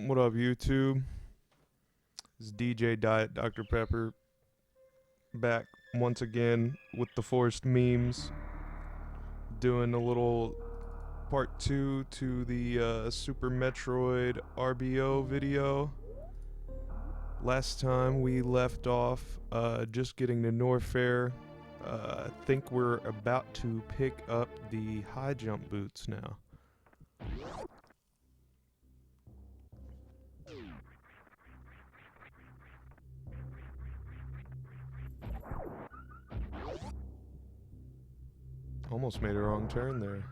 What up, YouTube? It's DJ Diet Dr. Pepper back once again with the forced memes, doing a little part 2 to the Super Metroid RBO video. Last time we left off just getting to Norfair. I think we're about to pick up the high jump boots now. Almost made a wrong turn there.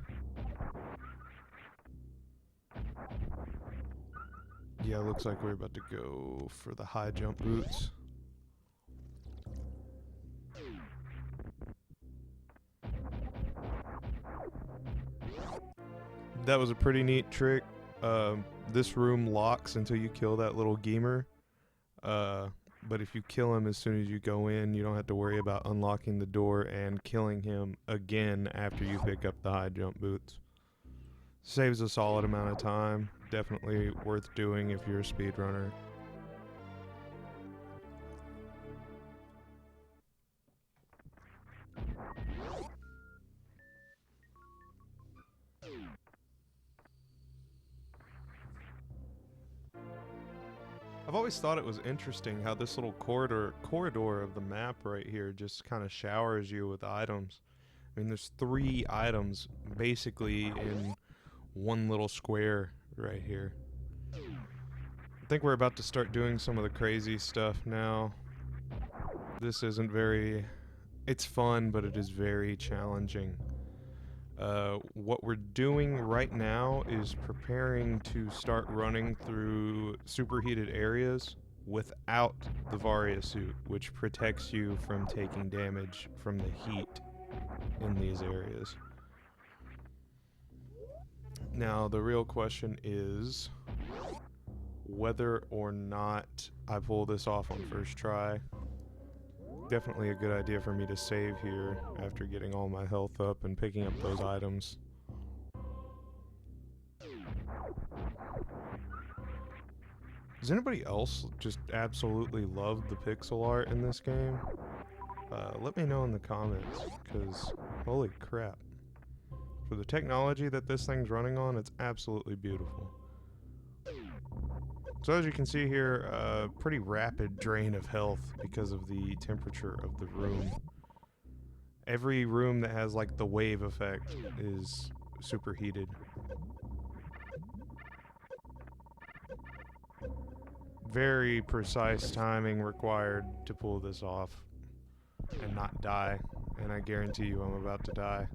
Yeah, looks like we're about to go for the high jump boots. That was a pretty neat trick. This room locks until you kill that little gamer. But if you kill him as soon as you go in, you don't have to worry about unlocking the door and killing him again after you pick up the high jump boots. Saves a solid amount of time. Definitely worth doing if you're a speedrunner. I've always thought it was interesting how this little corridor of the map right here just kind of showers you with items. I mean, there's 3 items basically in one little square right here. I think we're about to start doing some of the crazy stuff now. This isn't very... It's fun, but it is very challenging. What we're doing right now is preparing to start running through superheated areas without the Varia suit, which protects you from taking damage from the heat in these areas. Now, the real question is whether or not I pull this off on first try. Definitely a good idea for me to save here after getting all my health up and picking up those items. Does anybody else just absolutely love the pixel art in this game? Let me know in the comments, because holy crap. For the technology that this thing's running on, it's absolutely beautiful. So as you can see here, pretty rapid drain of health because of the temperature of the room. Every room that has like the wave effect is superheated. Very precise timing required to pull this off and not die. And I guarantee you I'm about to die.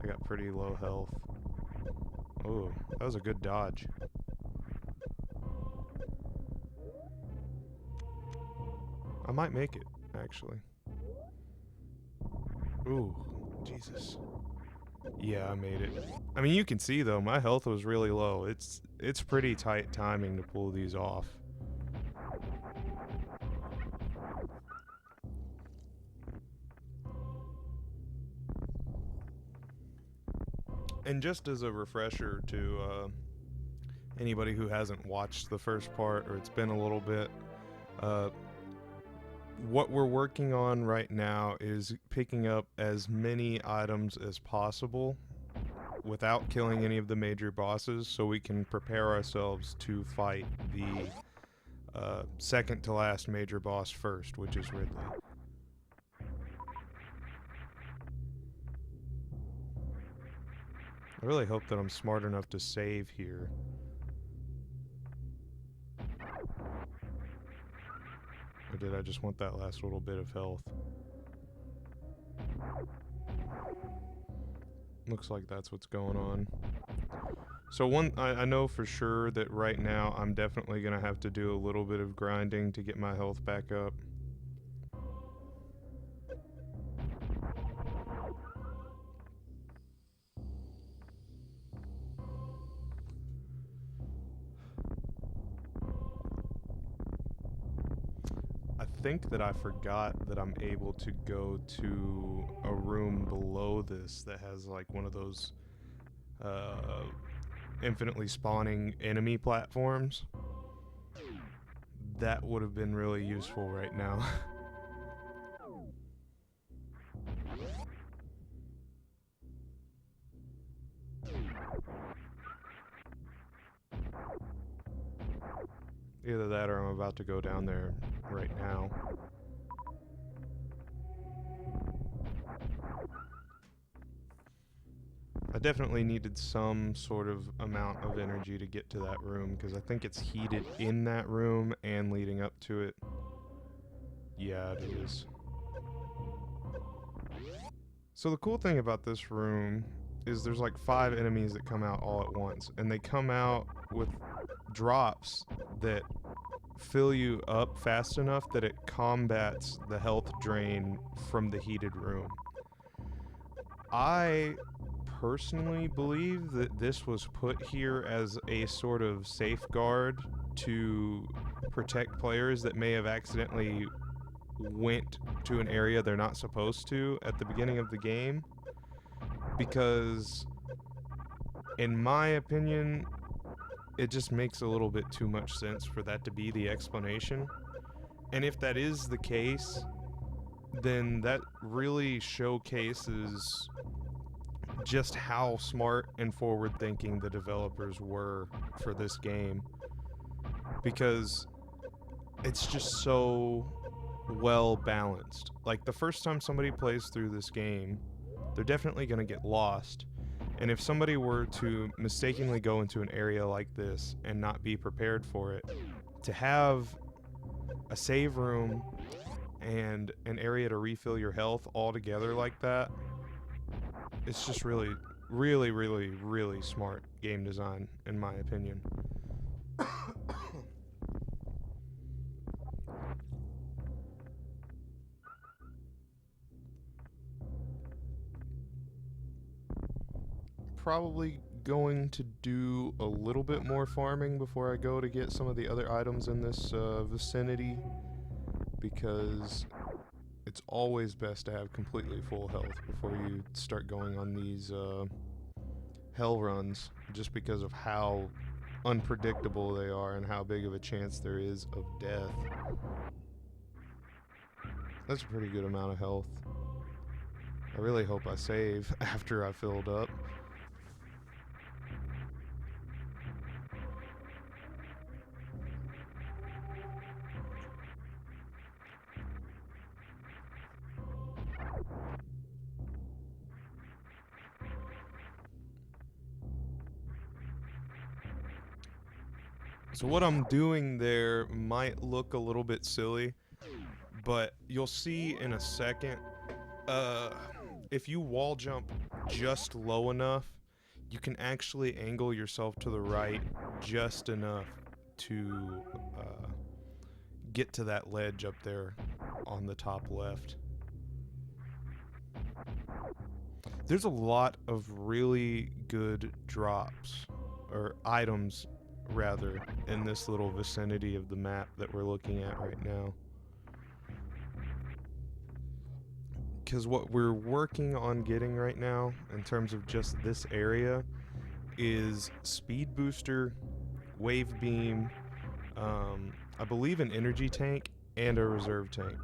I got pretty low health. Oh, that was a good dodge. I might make it, actually. Ooh, Jesus. Yeah, I made it. I mean, you can see, though, my health was really low. It's pretty tight timing to pull these off. And just as a refresher to anybody who hasn't watched the first part, or it's been a little bit, what we're working on right now is picking up as many items as possible without killing any of the major bosses, so we can prepare ourselves to fight the second to last major boss first, which is Ridley. I really hope that I'm smart enough to save here. Or did I just want that last little bit of health? Looks like that's what's going on. So I know for sure that right now I'm definitely going to have to do a little bit of grinding to get my health back up. I think that I forgot that I'm able to go to a room below this that has like one of those infinitely spawning enemy platforms. that would have been really useful right now. Either that or I'm about to go down there right now. I definitely needed some sort of amount of energy to get to that room, because I think it's heated in that room and leading up to it. Yeah, it is. So the cool thing about this room is there's like 5 enemies that come out all at once, and they come out with drops that fill you up fast enough that it combats the health drain from the heated room. I personally believe that this was put here as a sort of safeguard to protect players that may have accidentally went to an area they're not supposed to at the beginning of the game, because in my opinion it just makes a little bit too much sense for that to be the explanation. And if that is the case, then that really showcases just how smart and forward-thinking the developers were for this game, because it's just so well balanced. Like, the first time somebody plays through this game, they're definitely going to get lost, and if somebody were to mistakenly go into an area like this and not be prepared for it, to have a save room and an area to refill your health all together like that, it's just really, really, really, really smart game design, in my opinion. Probably going to do a little bit more farming before I go to get some of the other items in this vicinity, because it's always best to have completely full health before you start going on these hell runs, just because of how unpredictable they are and how big of a chance there is of death. That's a pretty good amount of health. I really hope I save after I filled up. So what I'm doing there might look a little bit silly, but you'll see in a second, if you wall jump just low enough, you can actually angle yourself to the right just enough to get to that ledge up there on the top left. There's a lot of really good drops, or items rather, in this little vicinity of the map that we're looking at right now. Because what we're working on getting right now, in terms of just this area, is speed booster, wave beam, I believe an energy tank, and a reserve tank.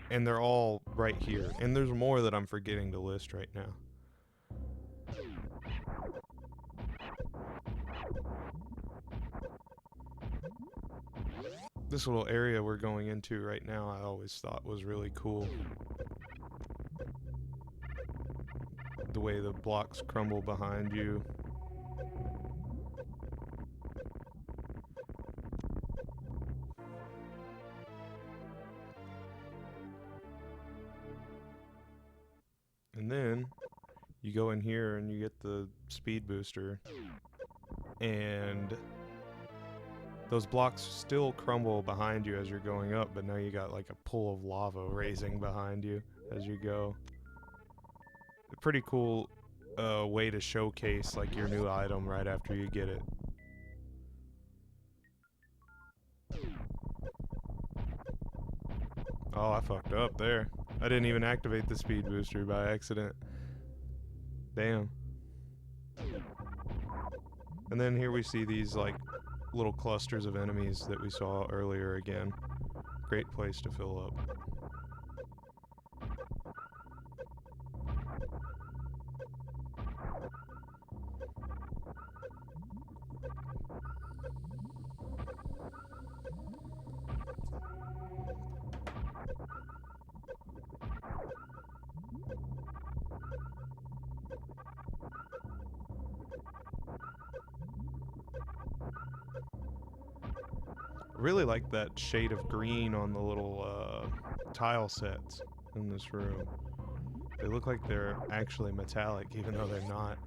And they're all right here. And there's more that I'm forgetting to list right now. This little area we're going into right now, I always thought was really cool. The way the blocks crumble behind you. And then you go in here and you get the speed booster, and those blocks still crumble behind you as you're going up, but now you got like a pool of lava raising behind you as you go. A pretty cool way to showcase like your new item right after you get it. Oh, I fucked up there. I didn't even activate the speed booster by accident. Damn. And then here we see these like little clusters of enemies that we saw earlier again. Great place to fill up. Really like that shade of green on the little tile sets in this room. They look like they're actually metallic, even though they're not.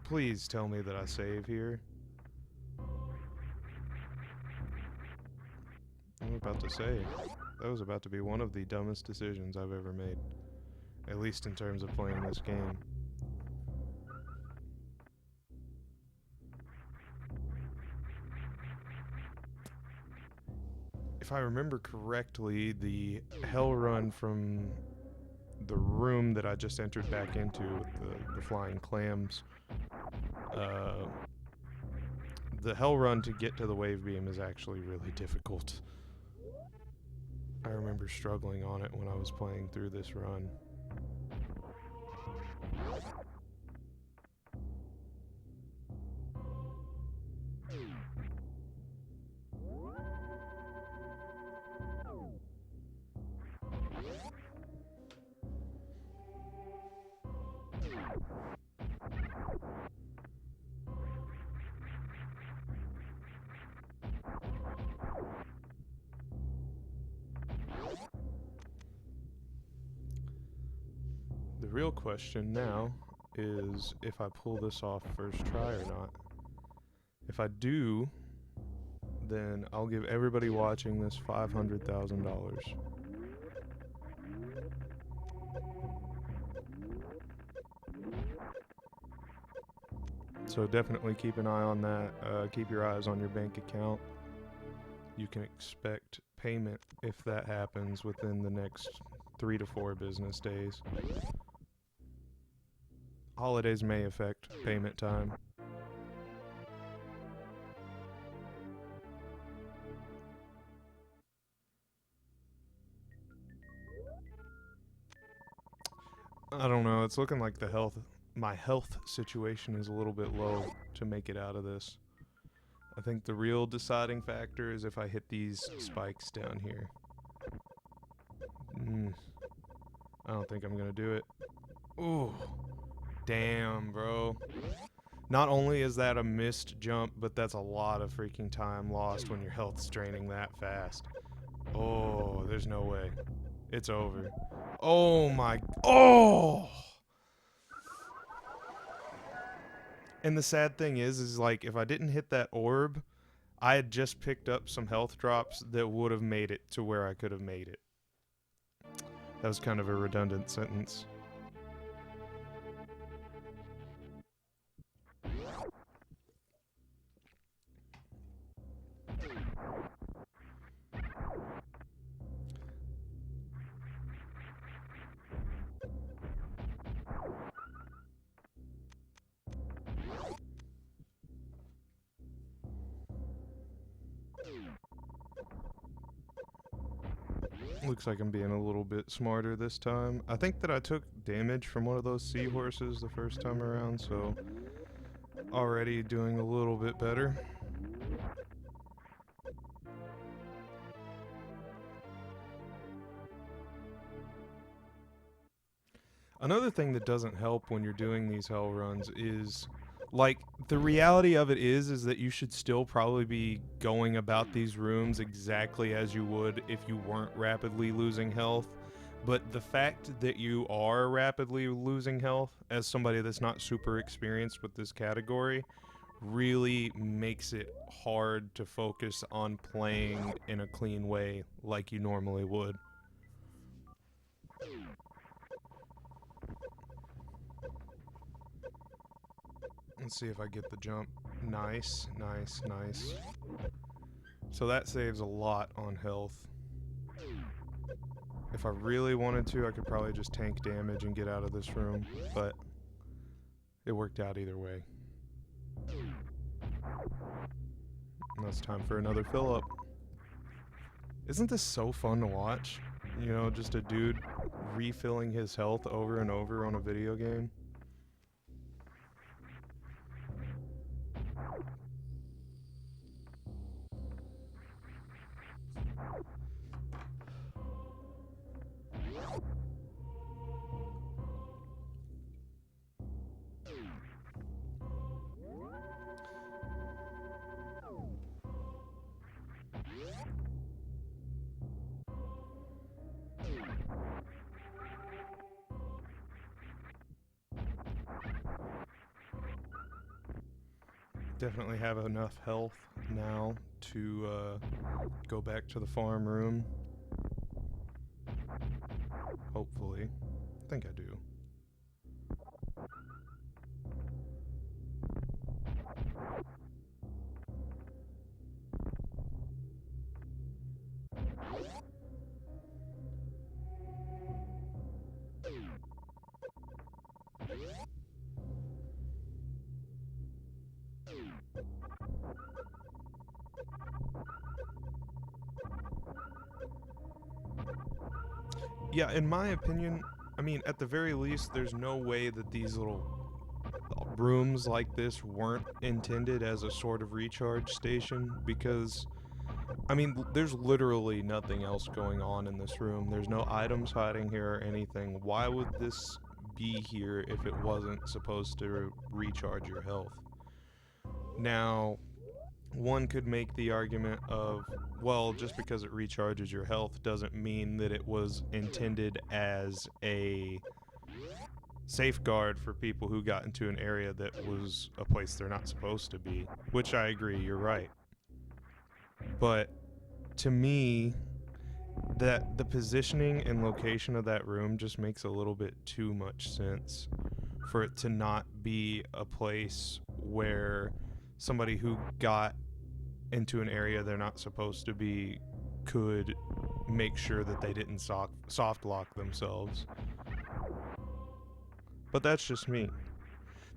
Please tell me that I save here. I'm about to save. That was about to be one of the dumbest decisions I've ever made. At least in terms of playing this game. If I remember correctly, the hell run from the room that I just entered back into with the flying clams, the hell run to get to the wave beam is actually really difficult. I remember struggling on it when I was playing through this run. The real question now is if I pull this off first try or not. If I do, then I'll give everybody watching this $500,000. So definitely keep an eye on that. Keep your eyes on your bank account. You can expect payment if that happens within the next 3 to 4 business days. Holidays may affect payment time. I don't know, it's looking like my health situation is a little bit low to make it out of this. I think the real deciding factor is if I hit these spikes down here. I don't think I'm gonna do it. Ooh. Damn, bro. Not only is that a missed jump, but that's a lot of freaking time lost when your health's draining that fast. Oh, there's no way. It's over. Oh my... Oh! And the sad thing is like, if I didn't hit that orb, I had just picked up some health drops that would have made it to where I could have made it. That was kind of a redundant sentence. Looks like I'm being a little bit smarter this time. I think that I took damage from one of those seahorses the first time around, so already doing a little bit better. Another thing that doesn't help when you're doing these hell runs is, like, the reality of it is that you should still probably be going about these rooms exactly as you would if you weren't rapidly losing health. But the fact that you are rapidly losing health, as somebody that's not super experienced with this category, really makes it hard to focus on playing in a clean way like you normally would. Let's see if I get the jump. Nice, nice, nice. So that saves a lot on health. If I really wanted to, I could probably just tank damage and get out of this room, but it worked out either way. Now it's time for another fill up. Isn't this so fun to watch? You know, just a dude refilling his health over and over on a video game. Definitely have enough health now to go back to the farm room. Hopefully. I think I do. Yeah, in my opinion, I mean, at the very least, there's no way that these little rooms like this weren't intended as a sort of recharge station, because, I mean, there's literally nothing else going on in this room. There's no items hiding here or anything. Why would this be here if it wasn't supposed to recharge your health? Now, one could make the argument of, well, just because it recharges your health doesn't mean that it was intended as a safeguard for people who got into an area that was a place they're not supposed to be, which I agree, you're right. But to me, that the positioning and location of that room just makes a little bit too much sense for it to not be a place where somebody who got into an area they're not supposed to be could make sure that they didn't soft lock themselves. But that's just me.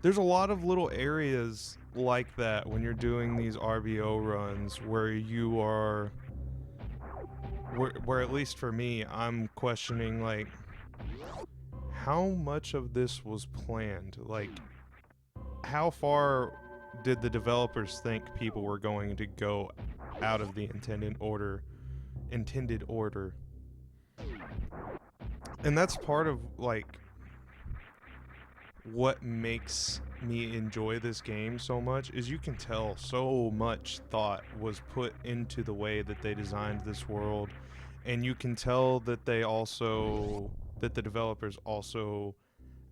There's a lot of little areas like that when you're doing these RBO runs where you are, where at least for me, I'm questioning, like, how much of this was planned? Like, how far did the developers think people were going to go out of the intended order? And that's part of, like, what makes me enjoy this game so much, is you can tell so much thought was put into the way that they designed this world, and you can tell that the developers also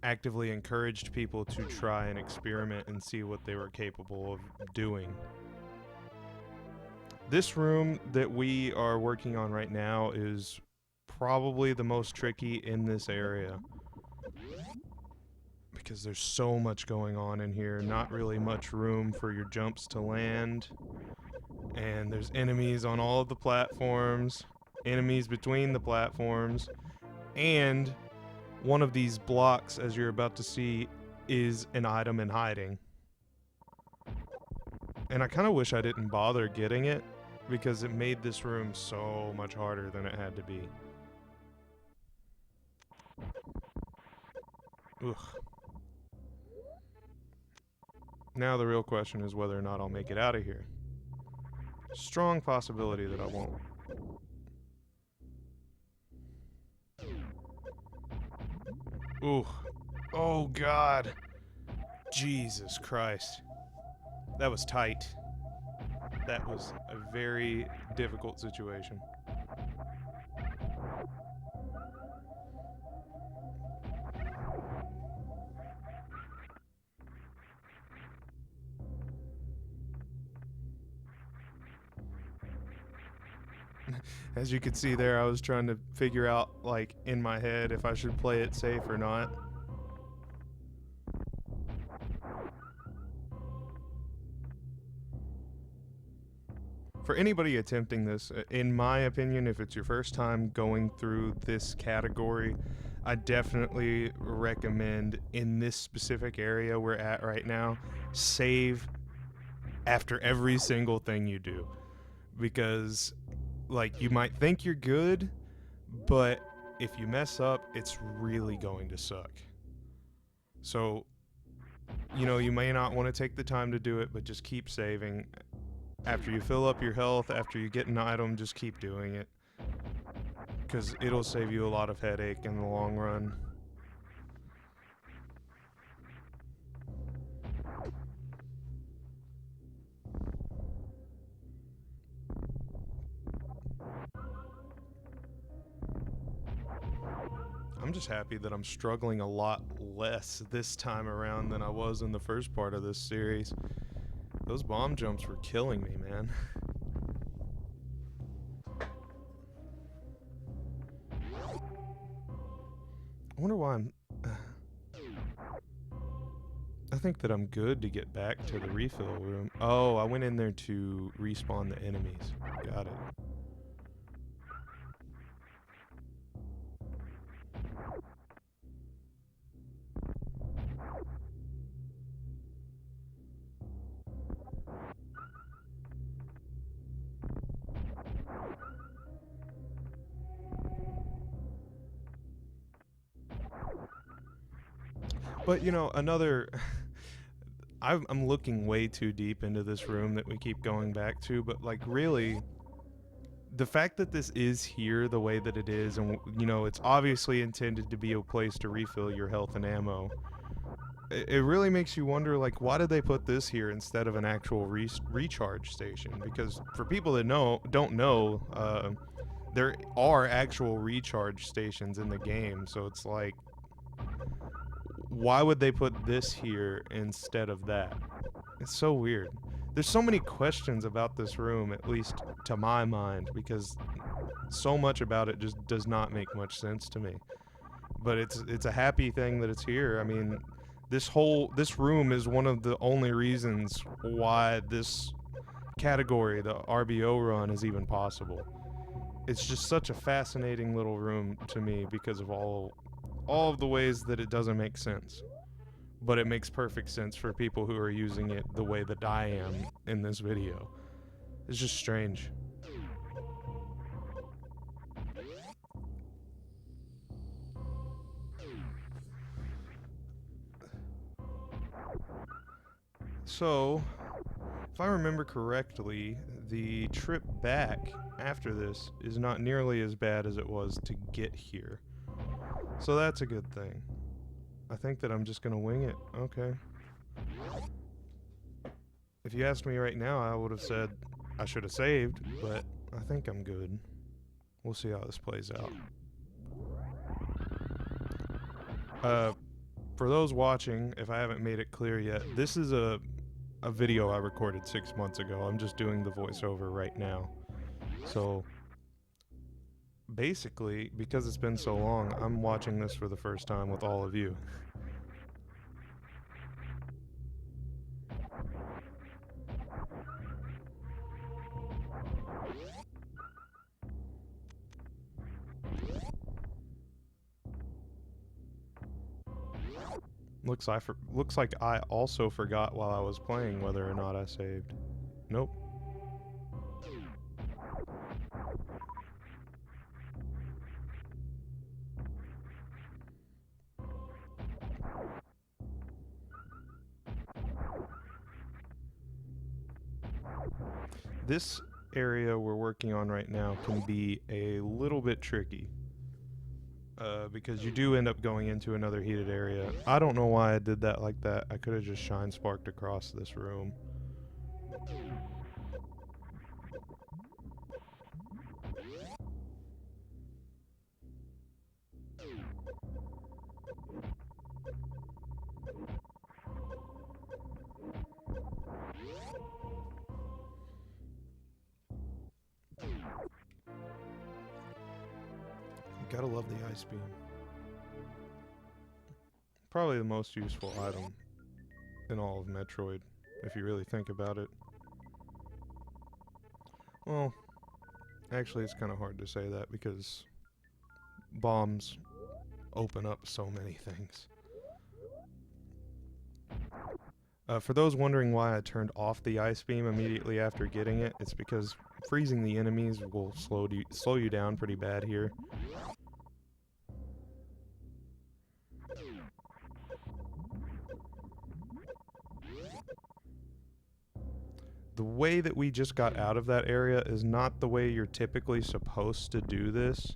actively encouraged people to try and experiment and see what they were capable of doing. This room that we are working on right now is probably the most tricky in this area, because there's so much going on in here, not really much room for your jumps to land, and there's enemies on all of the platforms, enemies between the platforms, and one of these blocks, as you're about to see, is an item in hiding. And I kind of wish I didn't bother getting it, because it made this room so much harder than it had to be. Ugh. Now the real question is whether or not I'll make it out of here. Strong possibility that I won't. Ooh. Oh, God. Jesus Christ. That was tight. That was a very difficult situation. As you can see there, I was trying to figure out, like, in my head if I should play it safe or not. For anybody attempting this, in my opinion, if it's your first time going through this category, I definitely recommend in this specific area we're at right now, save after every single thing you do. Because, like, you might think you're good, but if you mess up, it's really going to suck. So, you know, you may not want to take the time to do it, but just keep saving. After you fill up your health, after you get an item, just keep doing it. Because it'll save you a lot of headache in the long run. I'm just happy that I'm struggling a lot less this time around than I was in the first part of this series. Those bomb jumps were killing me, man. I wonder why I'm... I think that I'm good to get back to the refill room. Oh, I went in there to respawn the enemies. Got it. But, you know, another... I'm looking way too deep into this room that we keep going back to, but, like, really, the fact that this is here the way that it is, and, you know, it's obviously intended to be a place to refill your health and ammo, it really makes you wonder, like, why did they put this here instead of an actual recharge station? Because for people that don't know, there are actual recharge stations in the game, so it's like, why would they put this here instead of that? It's so weird. There's so many questions about this room, at least to my mind, because so much about it just does not make much sense to me. But it's a happy thing that it's here. I mean, this room is one of the only reasons why this category, the RBO run, is even possible. It's just such a fascinating little room to me because of all of the ways that it doesn't make sense. But it makes perfect sense for people who are using it the way that I am in this video. It's just strange. So, if I remember correctly, the trip back after this is not nearly as bad as it was to get here. So that's a good thing. I think that I'm just gonna wing it. Okay. If you asked me right now, I would have said I should have saved, but I think I'm good. We'll see how this plays out. For those watching, if I haven't made it clear yet, this is a video I recorded 6 months ago. I'm just doing the voiceover right now. So basically, because it's been so long, I'm watching this for the first time with all of you. Looks like I also forgot while I was playing whether or not I saved. Nope. This area we're working on right now can be a little bit tricky. Because you do end up going into another heated area. I don't know why I did that like that. I could have just shine sparked across this room. Gotta love the ice beam. Probably the most useful item in all of Metroid, if you really think about it. Well, actually, it's kind of hard to say that because bombs open up so many things. For those wondering why I turned off the ice beam immediately after getting it, it's because freezing the enemies will slow you down pretty bad here. The way that we just got out of that area is not the way you're typically supposed to do this.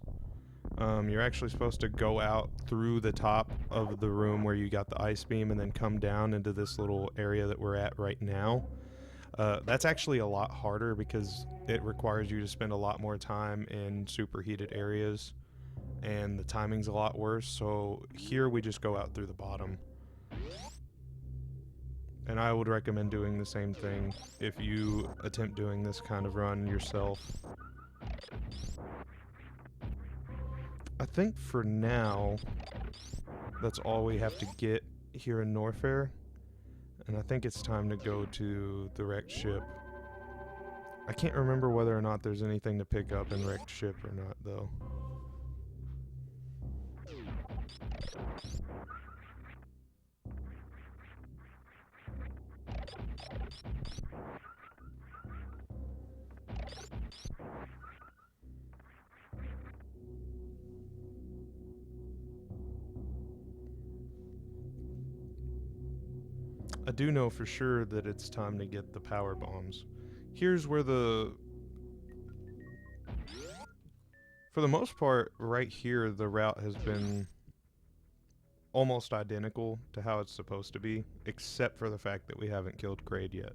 You're actually supposed to go out through the top of the room where you got the ice beam and then come down into this little area that we're at right now. That's actually a lot harder because it requires you to spend a lot more time in superheated areas and the timing's a lot worse. So here we just go out through the bottom. And I would recommend doing the same thing if you attempt doing this kind of run yourself. I think for now, that's all we have to get here in Norfair. And I think it's time to go to the wrecked ship. I can't remember whether or not there's anything to pick up in wrecked ship or not, though. I do know for sure that it's time to get the power bombs. Here's where for the most part, right here, the route has been almost identical to how it's supposed to be, except for the fact that we haven't killed Kraid yet.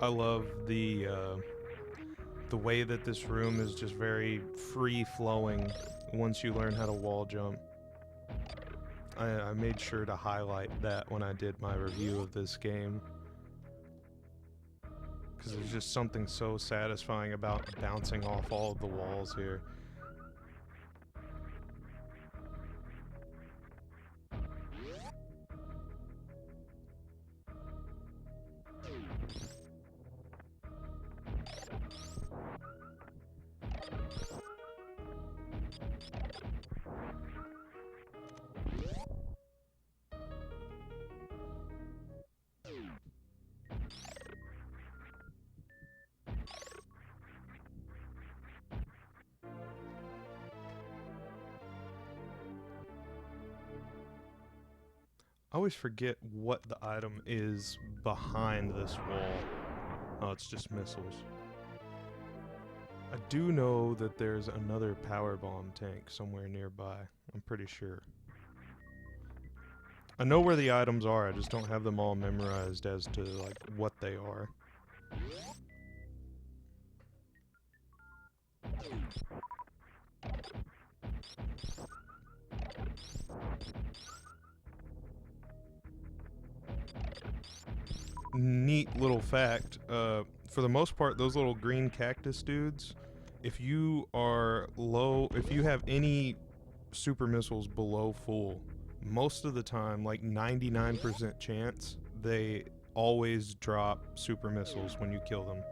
I love the way that this room is just very free-flowing once you learn how to wall jump. I made sure to highlight that when I did my review of this game. Because there's just something so satisfying about bouncing off all of the walls here. I always forget what the item is behind this wall. Oh, it's just missiles. I do know that there's another power bomb tank somewhere nearby. I'm pretty sure. I know where the items are, I just don't have them all memorized as to, like, what they are. Neat little fact, for the most part, those little green cactus dudes, if you are low, if you have any super missiles below full, most of the time, like 99% chance, they always drop super missiles when you kill them.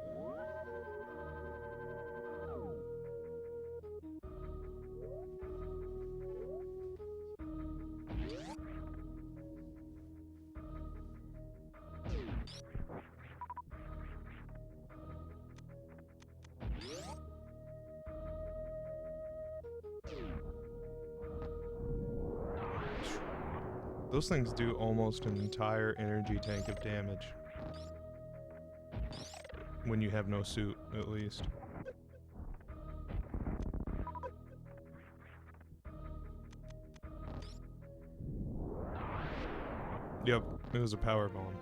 Those things do almost an entire energy tank of damage. When you have no suit, at least. Yep, it was a power bomb.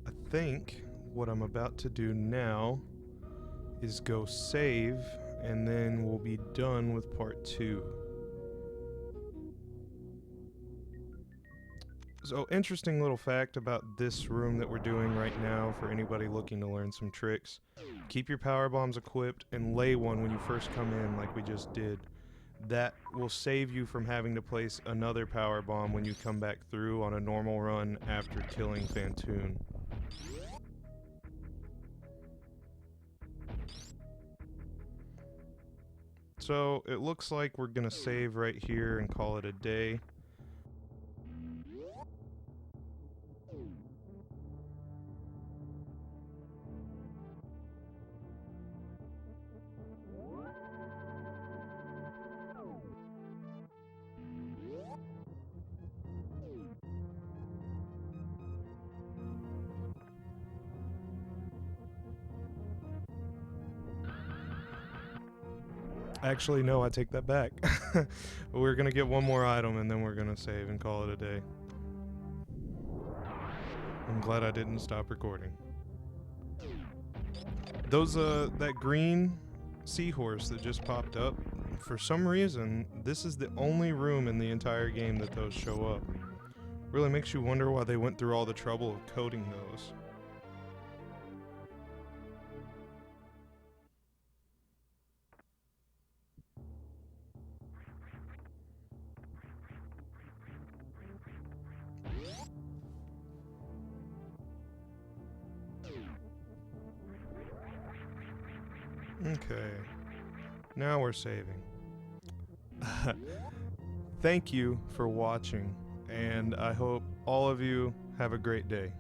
I think what I'm about to do now is go save, and then we'll be done with part 2. So, interesting little fact about this room that we're doing right now for anybody looking to learn some tricks. Keep your power bombs equipped and lay one when you first come in like we just did. That will save you from having to place another power bomb when you come back through on a normal run after killing Phantoon. So it looks like we're gonna save right here and call it a day. Actually, no, I take that back. We're gonna get one more item and then we're gonna save and call it a day. I'm glad I didn't stop recording. That green seahorse that just popped up, for some reason, this is the only room in the entire game that those show up. Really makes you wonder why they went through all the trouble of coding those. Okay, now we're saving. Thank you for watching, and I hope all of you have a great day.